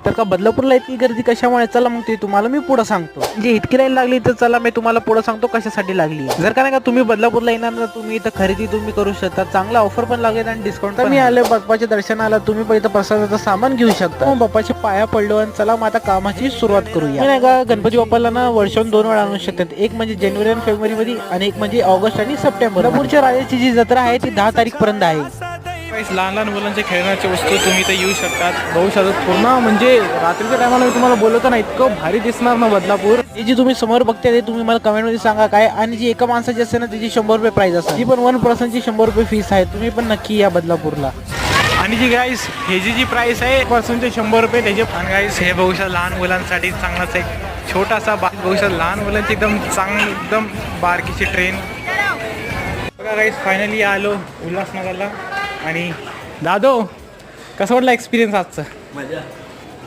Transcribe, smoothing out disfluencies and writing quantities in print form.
तर का बदलापूरला इतकी गर्दी कशामुळे, चला मग ते तुम्हाला मी पुढे सांगतो. म्हणजे इतकी लाईन लागली तर चला मी तुम्हाला पुढे सांगतो कशासाठी लागली. जर का नाही का तुम्ही बदलापूरला येणार ना, तुम्ही इथं खरेदी तुम्ही करू शकता. चांगला ऑफर पण लागेल आणि डिस्काउंट पण. मी आले बाप्पाच्या दर्शनाला, तुम्ही पहिलं प्रसादाचं सामान घेऊ शकता. मग बाप्पाच्या पाया पडलो आणि चला मग आता कामाची सुरुवात करूया. नाही का गणपती बाप्पाला ना वर्षातून 2 वेळा आणू शकतात. एक म्हणजे जानेवारी आणि फेब्रुवारी मध्ये आणि एक म्हणजे ऑगस्ट आणि सप्टेंबर. बदलापूरच्या राजाची जी जत्रा आहे ती 10 तारीख पर्यंत आहे. लहान लहान मुलांच्या खेळण्याच्या वस्तू तुम्ही इथे येऊ शकतात, बघू शकतात. पूर्ण म्हणजे रात्रीच्या टायमाला मी तुम्हाला बोलवतो ना, इतकं भारी दिसणार ना बदलापूर. हे जी तुम्ही समोर बघते ते तुम्ही मला कमेंट मध्ये सांगा काय. आणि जी एका माणसाची असते ना त्याची 100 रुपये प्राइस असते. ती पण 1 पर्सनची 100 रुपये फीस आहे. तुम्ही पण नक्की या बदलापूरला. आणि जी गाईस ह्याची जी प्राइस आहे पर्सनचे 100 रुपये त्याचे. आणि गाईस हे बघू शकता लहान मुलांसाठी चांगलाच एक छोटासा बघू शकता लहान मुलांची एकदम बारकीची ट्रेन. बघा गाईस फायनली आलो उल्हासनगरला. आणि दादो कसं वाटलं एक्सपिरियन्स आजचं? मजा.